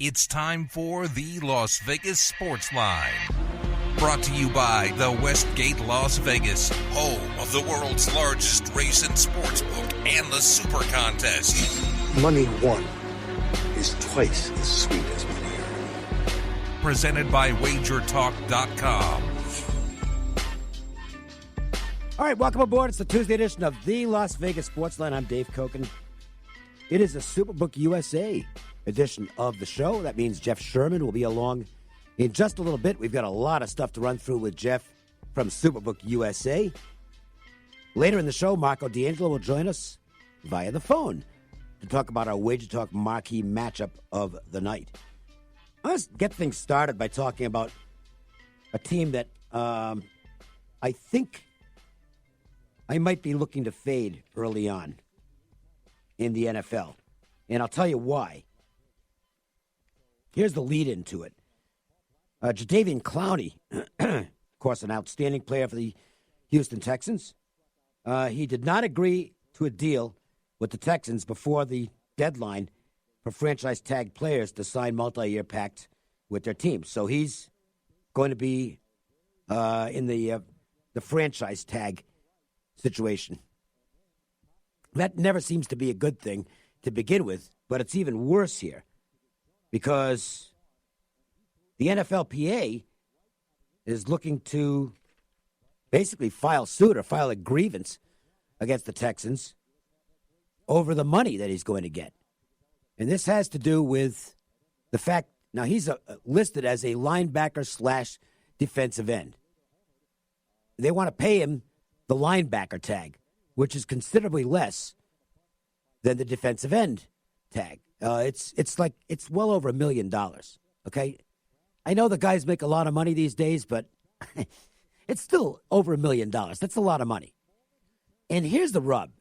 It's time for the Las Vegas Sportsline. Brought to you by the Westgate Las Vegas, home of the world's largest race and sportsbook and the Super Contest. Money won is twice as sweet as money earned. Presented by WagerTalk.com. All right, welcome aboard. It's the Tuesday edition of the Las Vegas Sportsline. I'm Dave Cokin. It is a Superbook USA edition of the show. That means Jeff Sherman will be along in just a little bit. We've got a lot of stuff to run through with Jeff from Superbook USA. Later in the show, Marco DAngelo will join us via the phone to talk about our Wager Talk marquee matchup of the night. Let's get things started by talking about a team that I think I might be looking to fade early on in the NFL. And I'll tell you why. Here's the lead into it. Jadaveon Clowney, of course, an outstanding player for the Houston Texans. He did not agree to a deal with the Texans before the deadline for franchise tag players to sign multi-year pacts with their team. So he's going to be in the franchise tag situation. That never seems to be a good thing to begin with, but it's even worse here because the NFLPA is looking to basically file suit or file a grievance against the Texans over the money that he's going to get. And this has to do with the fact, now he's listed as a linebacker / defensive end. They want to pay him the linebacker tag, which is considerably less than the defensive end tag. It's well over $1 million. Okay, I know the guys make a lot of money these days, but it's still over $1 million. That's a lot of money. And here's the rub,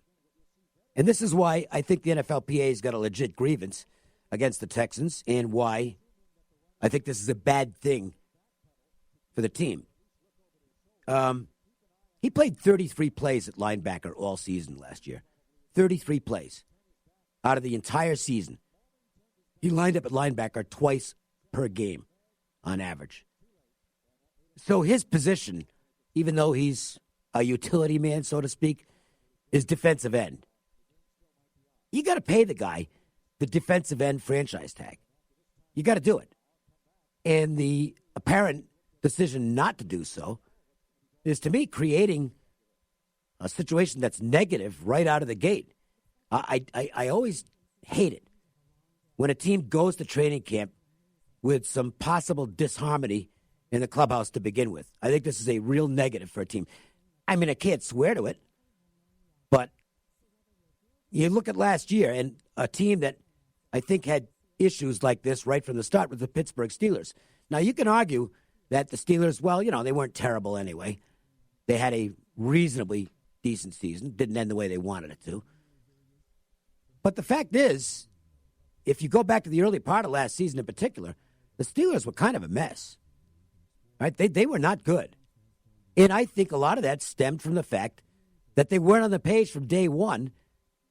and this is why I think the NFLPA's got a legit grievance against the Texans, and why I think this is a bad thing for the team. He played 33 plays at linebacker all season last year. 33 plays out of the entire season. He lined up at linebacker twice per game on average. So his position, even though he's a utility man, so to speak, is defensive end. You got to pay the guy the defensive end franchise tag. You got to do it. And the apparent decision not to do so is, to me, creating a situation that's negative right out of the gate. I always hate it when a team goes to training camp with some possible disharmony in the clubhouse to begin with. I think this is a real negative for a team. I mean, I can't swear to it, but you look at last year, and a team that I think had issues like this right from the start with the Pittsburgh Steelers. Now, you can argue that the Steelers, well, they weren't terrible anyway. They had a reasonably decent season. Didn't end the way they wanted it to. But the fact is, if you go back to the early part of last season in particular, the Steelers were kind of a mess. Right? They were not good. And I think a lot of that stemmed from the fact that they weren't on the page from day one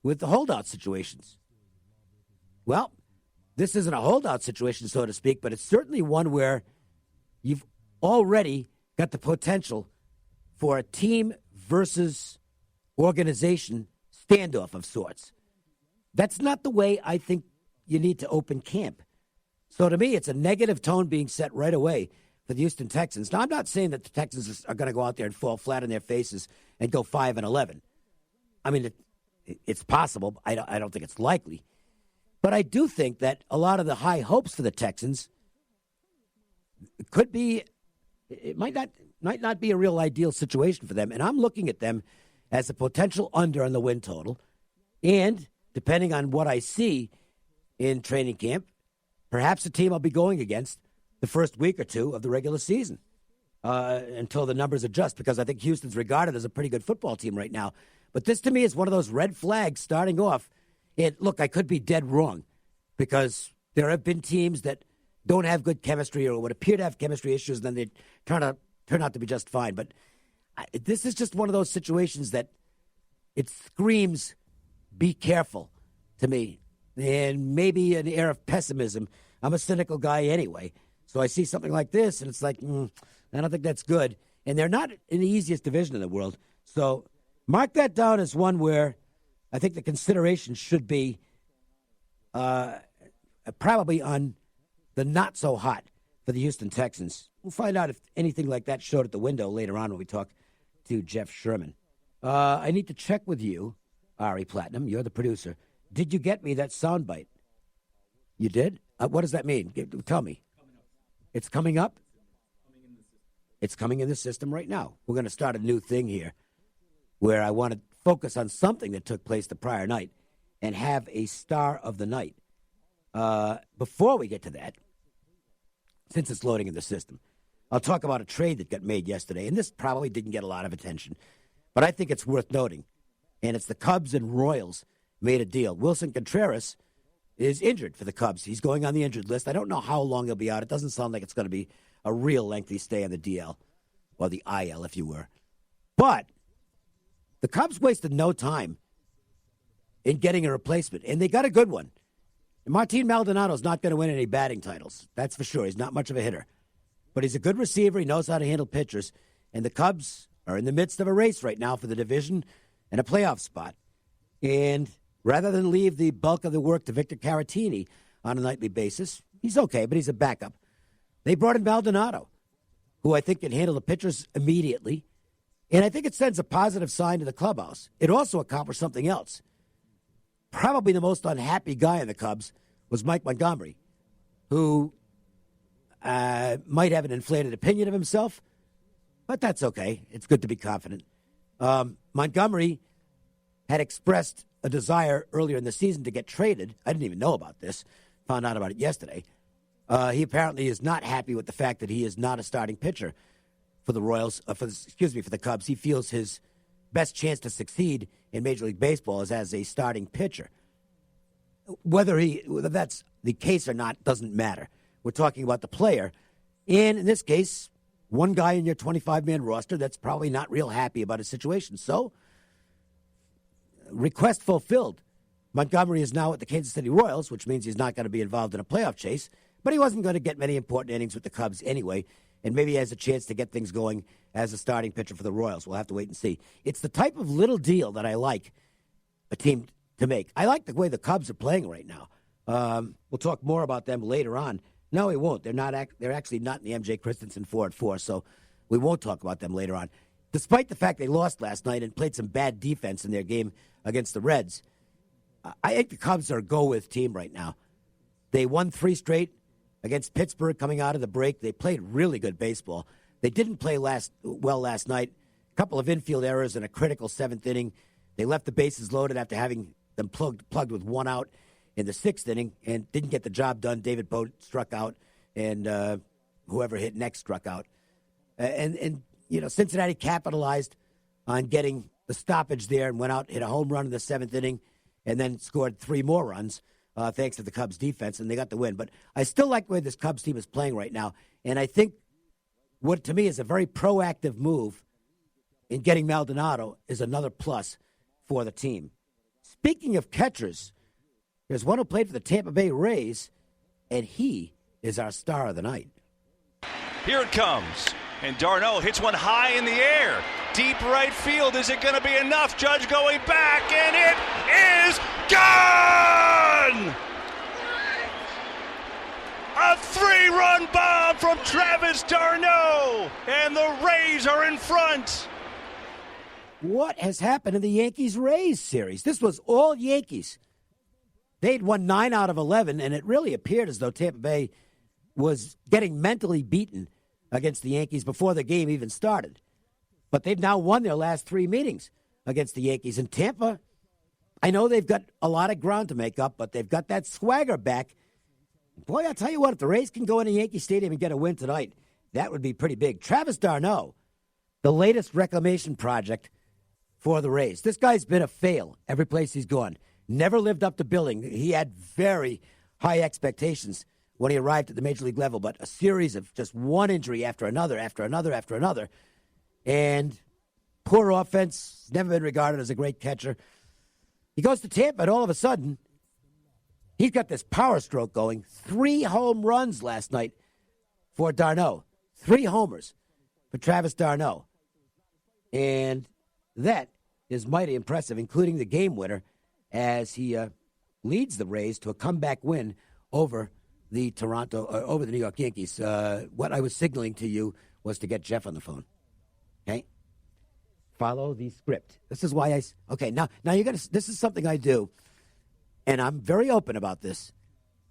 with the holdout situations. Well, this isn't a holdout situation, so to speak, but it's certainly one where you've already got the potential for a team versus organization standoff of sorts. That's not the way I think you need to open camp. So to me, it's a negative tone being set right away for the Houston Texans. Now, I'm not saying that the Texans are going to go out there and fall flat on their faces and go 5-11. I mean, it's possible. I don't think it's likely. But I do think that a lot of the high hopes for the Texans could be, it might not be a real ideal situation for them. And I'm looking at them as a potential under on the win total. And depending on what I see in training camp, perhaps the team I'll be going against the first week or two of the regular season until the numbers adjust, because I think Houston's regarded as a pretty good football team right now. But this, to me, is one of those red flags starting off. And look, I could be dead wrong, because there have been teams that don't have good chemistry or would appear to have chemistry issues, and then they turn out to be just fine. But this is just one of those situations that it screams, be careful to me. And maybe an air of pessimism I'm a cynical guy anyway. So I see something like this, and it's like, I don't think that's good. And they're not in the easiest division in the world. So mark that down as one where I think the consideration should be probably on the not so hot for the Houston Texans. We'll find out if anything like that showed at the window later on when we talk to Jeff Sherman. I need to check with you, Ari Platinum. You're the producer. Did you get me that soundbite? You did? What does that mean? Tell me. It's coming up? It's coming in the system right now. We're going to start a new thing here where I want to focus on something that took place the prior night and have a star of the night. Before we get to that, since it's loading in the system, I'll talk about a trade that got made yesterday, and this probably didn't get a lot of attention, but I think it's worth noting, and it's the Cubs and Royals made a deal. Wilson Contreras is injured for the Cubs. He's going on the injured list. I don't know how long he'll be out. It doesn't sound like it's going to be a real lengthy stay on the DL, or the IL, if you were. But the Cubs wasted no time in getting a replacement, and they got a good one. Martin Maldonado is not going to win any batting titles. That's for sure. He's not much of a hitter. But he's a good receiver. He knows how to handle pitchers. And the Cubs are in the midst of a race right now for the division and a playoff spot. And rather than leave the bulk of the work to Victor Caratini on a nightly basis, he's okay, but he's a backup. They brought in Maldonado, who I think can handle the pitchers immediately. And I think it sends a positive sign to the clubhouse. It also accomplished something else. Probably the most unhappy guy in the Cubs was Mike Montgomery, who might have an inflated opinion of himself, but that's okay. It's good to be confident. Montgomery had expressed a desire earlier in the season to get traded. I didn't even know about this. Found out about it yesterday. He apparently is not happy with the fact that he is not a starting pitcher for the Royals. For the Cubs. He feels his best chance to succeed in Major League Baseball is as a starting pitcher. Whether that's the case or not doesn't matter. We're talking about the player. And in this case, one guy in your 25-man roster that's probably not real happy about his situation. So, request fulfilled. Montgomery is now at the Kansas City Royals, which means he's not going to be involved in a playoff chase. But he wasn't going to get many important innings with the Cubs anyway, and maybe he has a chance to get things going as a starting pitcher for the Royals. We'll have to wait and see. It's the type of little deal that I like a team to make. I like the way the Cubs are playing right now. We'll talk more about them later on. No, we won't. They're actually not in the MJ Christensen 4-4, so we won't talk about them later on. Despite the fact they lost last night and played some bad defense in their game against the Reds, I think the Cubs are a go-with team right now. They won 3 straight against Pittsburgh coming out of the break. They played really good baseball. They didn't play last night. A couple of infield errors in a critical 7th inning. They left the bases loaded after having them plugged with 1 out in the 6th inning and didn't get the job done. David Bote struck out, and whoever hit next struck out. And Cincinnati capitalized on getting the stoppage there and went out, hit a home run in the 7th inning, and then scored 3 more runs. Thanks to the Cubs' defense, and they got the win. But I still like the way this Cubs team is playing right now, and I think what, to me, is a very proactive move in getting Maldonado is another plus for the team. Speaking of catchers, there's one who played for the Tampa Bay Rays, and he is our star of the night. Here it comes, and dArnaud hits one high in the air. Deep right field, is it going to be enough? Judge going back, and it is gone! A 3-run bomb from Travis dArnaud, and the Rays are in front. What has happened in the Yankees-Rays series? This was all Yankees. They'd won 9 out of 11, and it really appeared as though Tampa Bay was getting mentally beaten against the Yankees before the game even started. But they've now won their last 3 meetings against the Yankees. And Tampa, I know they've got a lot of ground to make up, but they've got that swagger back. Boy, I'll tell you what, if the Rays can go into Yankee Stadium and get a win tonight, that would be pretty big. Travis dArnaud, the latest reclamation project for the Rays. This guy's been a fail every place he's gone. Never lived up to billing. He had very high expectations when he arrived at the Major League level, but a series of just one injury after another, after another, after another. And poor offense, never been regarded as a great catcher. He goes to Tampa, and all of a sudden, He's got this power stroke going. 3 home runs last night for dArnaud. 3 homers for Travis dArnaud. And that is mighty impressive, including the game winner, as he leads the Rays to a comeback win over the New York Yankees. What I was signaling to you was to get Jeff on the phone. Okay? Follow the script. This is why now you got to. This is something I do, and I'm very open about this.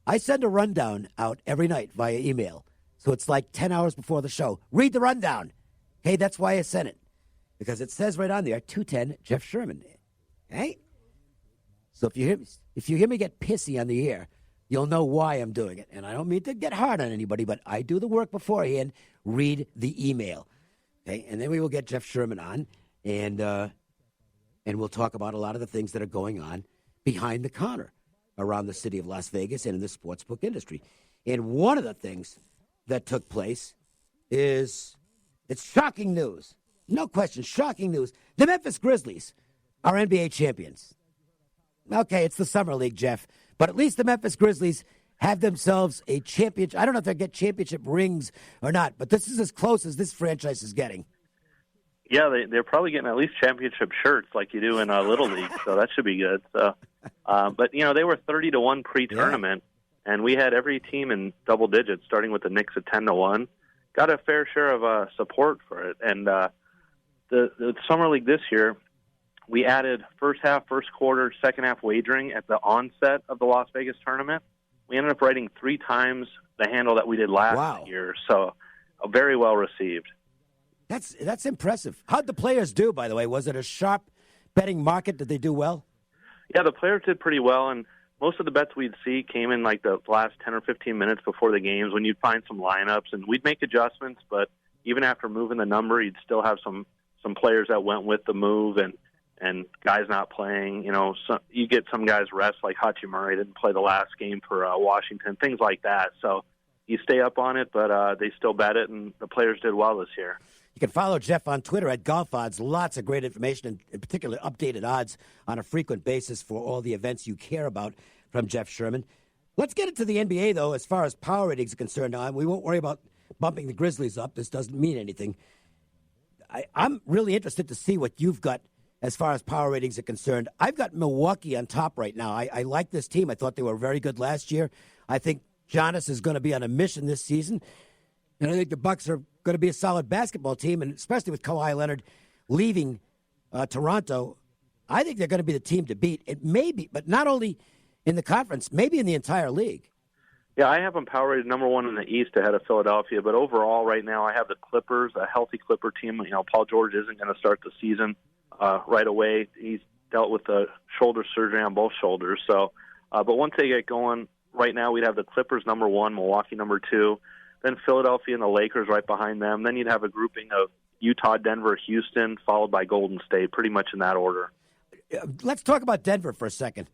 I send a rundown out every night via email, so it's like 10 hours before the show. Read the rundown. Okay, that's why I sent it, because it says right on there 210 Jeff Sherman. Okay. So if you hear me get pissy on the air, you'll know why I'm doing it. And I don't mean to get hard on anybody, but I do the work beforehand. Read the email. Okay, and then we will get Jeff Sherman on, and we'll talk about a lot of the things that are going on behind the counter around the city of Las Vegas and in the sportsbook industry. And one of the things that took place is it's shocking news. No question, shocking news. The Memphis Grizzlies are NBA champions. Okay, it's the Summer League, Jeff, but at least the Memphis Grizzlies have themselves a championship. I don't know if they'll get championship rings or not, but this is as close as this franchise is getting. Yeah, they're probably getting at least championship shirts like you do in Little League, so that should be good. So, but, they were 30-1 pre-tournament, and we had every team in double digits, starting with the Knicks at 10-1. Got a fair share of support for it. And the Summer League this year, we added first half, first quarter, second half wagering at the onset of the Las Vegas tournament. We ended up writing 3 times the handle that we did last year, so very well received. That's impressive. How'd the players do, by the way? Was it a sharp betting market? Did they do well? Yeah, the players did pretty well, and most of the bets we'd see came in like the last 10 or 15 minutes before the games when you'd find some lineups, and we'd make adjustments, but even after moving the number, you'd still have some players that went with the move, and guys not playing. You get some guys rest, like Hachimura didn't play the last game for Washington, things like that. So you stay up on it, but they still bet it, and the players did well this year. You can follow Jeff on Twitter at Golf Odds. Lots of great information, and in particular updated odds on a frequent basis for all the events you care about from Jeff Sherman. Let's get into the NBA, though, as far as power ratings are concerned. We won't worry about bumping the Grizzlies up. This doesn't mean anything. I'm really interested to see what you've got as far as power ratings are concerned. I've got Milwaukee on top right now. I like this team. I thought they were very good last year. I think Giannis is going to be on a mission this season. And I think the Bucks are going to be a solid basketball team, and especially with Kawhi Leonard leaving Toronto, I think they're going to be the team to beat. It may be, but not only in the conference, maybe in the entire league. Yeah, I have them power rated number 1 in the East ahead of Philadelphia, but overall right now I have the Clippers, a healthy Clipper team. Paul George isn't going to start the season right away. He's dealt with the shoulder surgery on both shoulders. So, but once they get going, right now we'd have the Clippers number 1, Milwaukee number 2, then Philadelphia and the Lakers right behind them. Then you'd have a grouping of Utah, Denver, Houston, followed by Golden State, pretty much in that order. Let's talk about Denver for a second.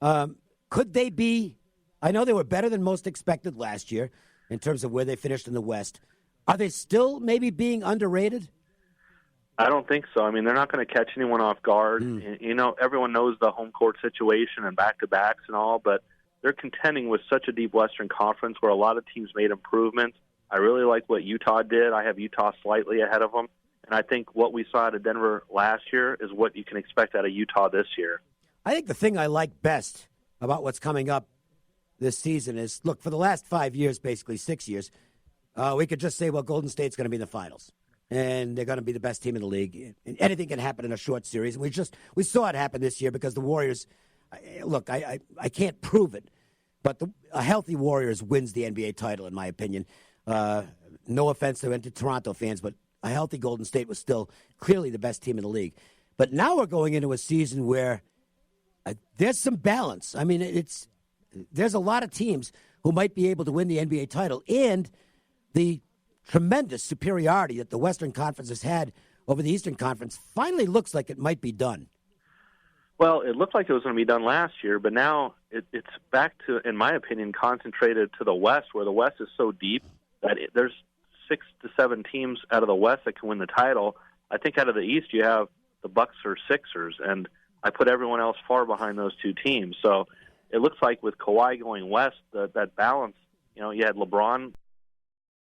Could they be? I know they were better than most expected last year in terms of where they finished in the West. Are they still maybe being underrated? I don't think so. I mean, they're not going to catch anyone off guard. Everyone knows the home court situation and back-to-backs and all, but they're contending with such a deep Western Conference where a lot of teams made improvements. I really like what Utah did. I have Utah slightly ahead of them. And I think what we saw out of Denver last year is what you can expect out of Utah this year. I think the thing I like best about what's coming up this season is, look, for the last 5 years, basically 6 years, we could just say, well, Golden State's going to be in the finals. And they're going to be the best team in the league. And anything can happen in a short series. And we saw it happen this year because the Warriors, look, I can't prove it, but a healthy Warriors wins the NBA title, in my opinion. No offense to Toronto fans, but a healthy Golden State was still clearly the best team in the league. But now we're going into a season where there's some balance. I mean, there's a lot of teams who might be able to win the NBA title, and the tremendous superiority that the Western Conference has had over the Eastern Conference finally looks like it might be done. Well, it looked like it was going to be done last year, but now it's back to, in my opinion, concentrated to the West, where the West is so deep that there's 6 to 7 teams out of the West that can win the title. I think out of the East you have the Bucks or Sixers, and I put everyone else far behind those 2 teams. So it looks like with Kawhi going west, that balance, you had LeBron